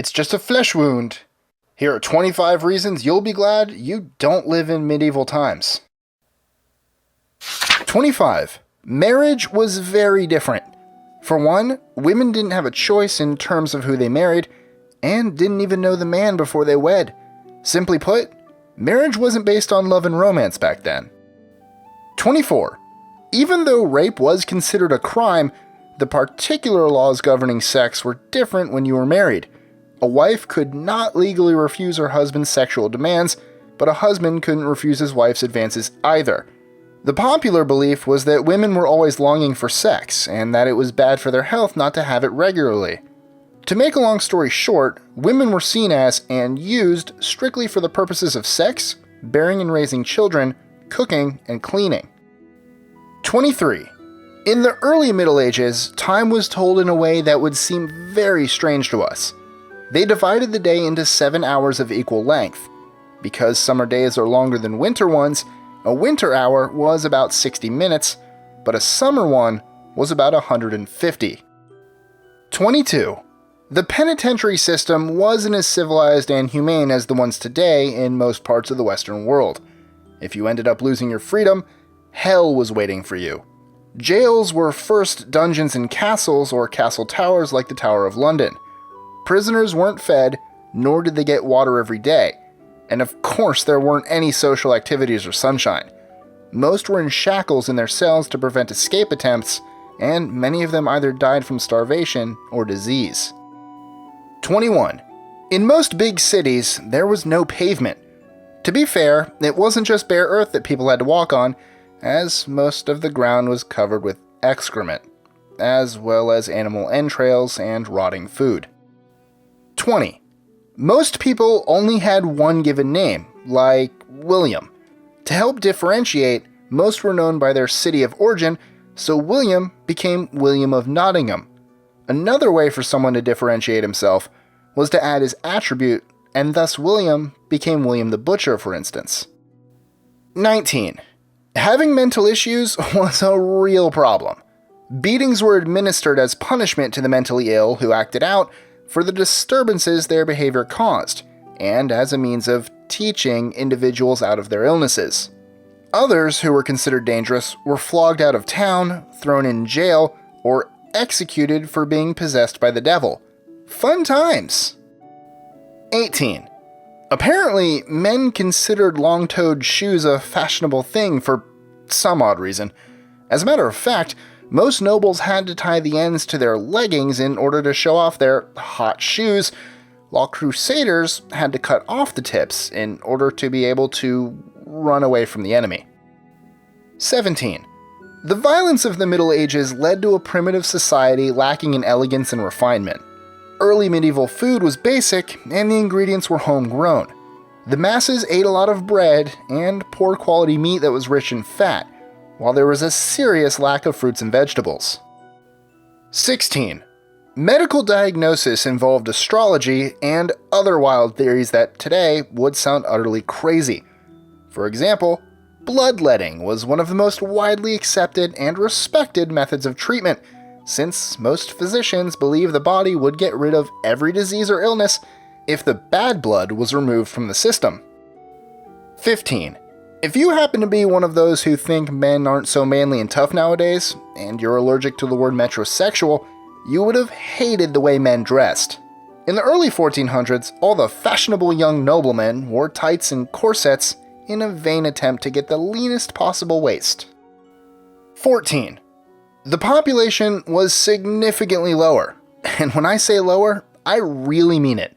It's just a flesh wound. Here are 25 reasons you'll be glad you don't live in medieval times. 25. Marriage was very different. For one, women didn't have a choice in terms of who they married, and didn't even know the man before they wed. Simply put, marriage wasn't based on love and romance back then. 24. Even though rape was considered a crime, the particular laws governing sex were different when you were married. A wife could not legally refuse her husband's sexual demands, but a husband couldn't refuse his wife's advances either. The popular belief was that women were always longing for sex, and that it was bad for their health not to have it regularly. To make a long story short, women were seen as and used strictly for the purposes of sex, bearing and raising children, cooking, and cleaning. 23. In the early Middle Ages, time was told in a way that would seem very strange to us. They divided the day into 7 hours of equal length. Because summer days are longer than winter ones, a winter hour was about 60 minutes, but a summer one was about 150. 22. The penitentiary system wasn't as civilized and humane as the ones today in most parts of the Western world. If you ended up losing your freedom, hell was waiting for you. Jails were first dungeons and castles or castle towers like the Tower of London. Prisoners weren't fed, nor did they get water every day. And of course there weren't any social activities or sunshine. Most were in shackles in their cells to prevent escape attempts, and many of them either died from starvation or disease. 21. In most big cities, there was no pavement. To be fair, it wasn't just bare earth that people had to walk on, as most of the ground was covered with excrement, as well as animal entrails and rotting food. 20. Most people only had one given name, like William. To help differentiate, most were known by their city of origin, so William became William of Nottingham. Another way for someone to differentiate himself was to add his attribute, and thus William became William the Butcher, for instance. 19. Having mental issues was a real problem. Beatings were administered as punishment to the mentally ill who acted out for the disturbances their behavior caused, and as a means of teaching individuals out of their illnesses. Others who were considered dangerous were flogged out of town, thrown in jail, or executed for being possessed by the devil. Fun times! 18. Apparently, men considered long-toed shoes a fashionable thing for some odd reason. As a matter of fact, most nobles had to tie the ends to their leggings in order to show off their hot shoes, while crusaders had to cut off the tips in order to be able to run away from the enemy. 17. The violence of the Middle Ages led to a primitive society lacking in elegance and refinement. Early medieval food was basic, and the ingredients were homegrown. The masses ate a lot of bread and poor quality meat that was rich in fat, while there was a serious lack of fruits and vegetables. 16. Medical diagnosis involved astrology and other wild theories that today would sound utterly crazy. For example, bloodletting was one of the most widely accepted and respected methods of treatment, since most physicians believed the body would get rid of every disease or illness if the bad blood was removed from the system. 15. If you happen to be one of those who think men aren't so manly and tough nowadays, and you're allergic to the word metrosexual, you would have hated the way men dressed. In the early 1400s, all the fashionable young noblemen wore tights and corsets in a vain attempt to get the leanest possible waist. 14. The population was significantly lower, and when I say lower, I really mean it.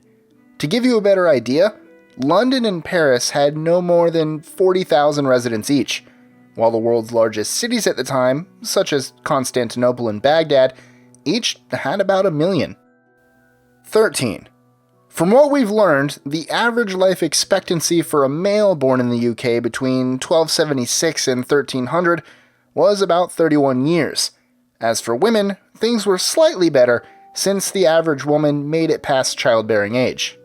To give you a better idea, London and Paris had no more than 40,000 residents each, while the world's largest cities at the time, such as Constantinople and Baghdad, each had about 1 million. 13. From what we've learned, the average life expectancy for a male born in the UK between 1276 and 1300 was about 31 years. As for women, things were slightly better, since the average woman made it past childbearing age.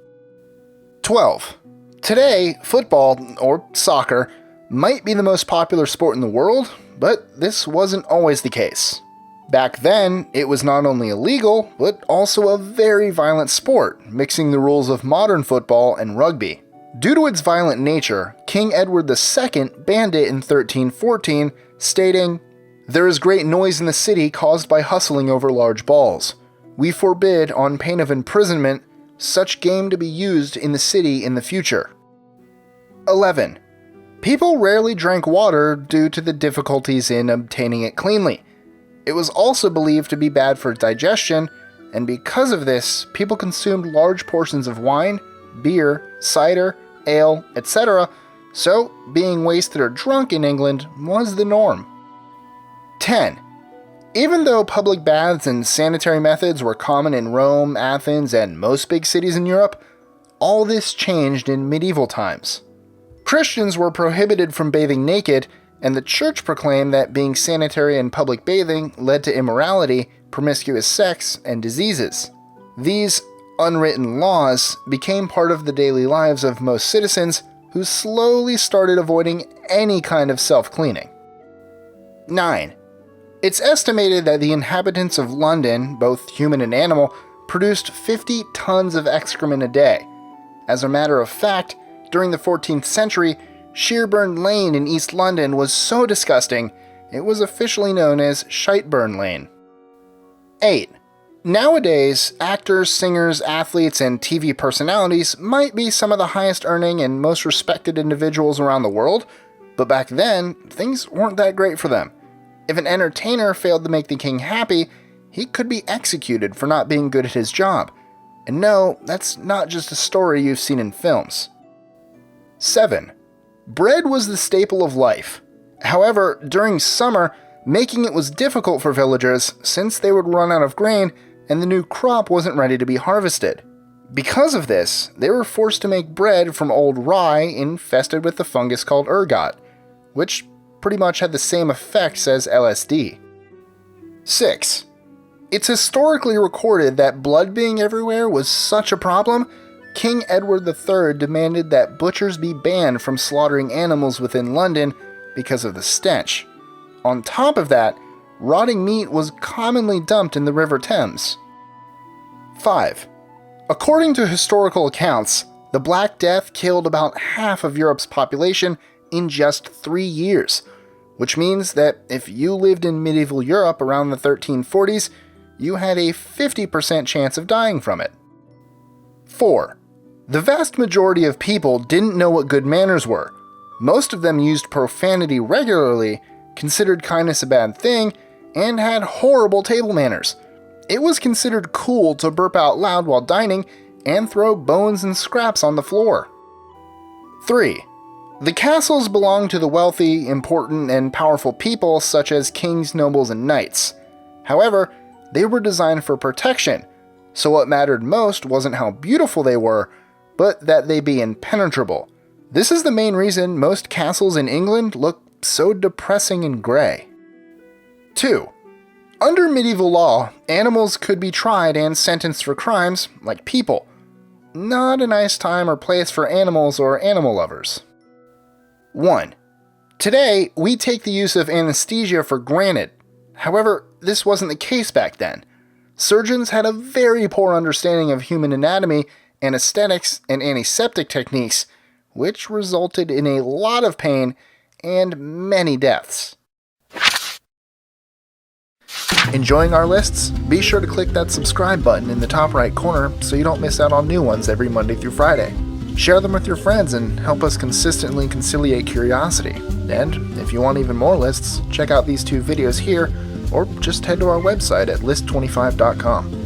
12. Today, football, or soccer, might be the most popular sport in the world, but this wasn't always the case. Back then, it was not only illegal, but also a very violent sport, mixing the rules of modern football and rugby. Due to its violent nature, King Edward II banned it in 1314, stating, "There is great noise in the city caused by hustling over large balls. We forbid, on pain of imprisonment, such game to be used in the city in the future." 11. People rarely drank water due to the difficulties in obtaining it cleanly. It was also believed to be bad for digestion, and because of this, people consumed large portions of wine, beer, cider, ale, etc., so being wasted or drunk in England was the norm. 10. Even though public baths and sanitary methods were common in Rome, Athens, and most big cities in Europe, all this changed in medieval times. Christians were prohibited from bathing naked, and the church proclaimed that being sanitary and public bathing led to immorality, promiscuous sex, and diseases. These unwritten laws became part of the daily lives of most citizens, who slowly started avoiding any kind of self-cleaning. 9. It's estimated that the inhabitants of London, both human and animal, produced 50 tons of excrement a day. As a matter of fact, during the 14th century, Shearburn Lane in East London was so disgusting, it was officially known as Shiteburn Lane. 8. Nowadays, actors, singers, athletes, and TV personalities might be some of the highest earning and most respected individuals around the world, but back then, things weren't that great for them. If an entertainer failed to make the king happy, he could be executed for not being good at his job. And no, that's not just a story you've seen in films. 7. Bread was the staple of life. However, during summer, making it was difficult for villagers since they would run out of grain and the new crop wasn't ready to be harvested. Because of this, they were forced to make bread from old rye infested with the fungus called ergot, which pretty much had the same effects as LSD. 6. It's historically recorded that blood being everywhere was such a problem, King Edward III demanded that butchers be banned from slaughtering animals within London because of the stench. On top of that, rotting meat was commonly dumped in the River Thames. 5. According to historical accounts, the Black Death killed about half of Europe's population in just 3 years, which means that if you lived in medieval Europe around the 1340s, you had a 50% chance of dying from it. 4. The vast majority of people didn't know what good manners were. Most of them used profanity regularly, considered kindness a bad thing, and had horrible table manners. It was considered cool to burp out loud while dining and throw bones and scraps on the floor. 3. The castles belonged to the wealthy, important, and powerful people such as kings, nobles, and knights. However, they were designed for protection, so what mattered most wasn't how beautiful they were, but that they be impenetrable. This is the main reason most castles in England look so depressing and gray. 2. Under medieval law, animals could be tried and sentenced for crimes like people. Not a nice time or place for animals or animal lovers. 1. Today, we take the use of anesthesia for granted. However, this wasn't the case back then. Surgeons had a very poor understanding of human anatomy, anesthetics, and antiseptic techniques, which resulted in a lot of pain and many deaths. Enjoying our lists? Be sure to click that subscribe button in the top right corner so you don't miss out on new ones every Monday through Friday. Share them with your friends and help us consistently conciliate curiosity. And if you want even more lists, check out these 2 videos here, or just head to our website at list25.com.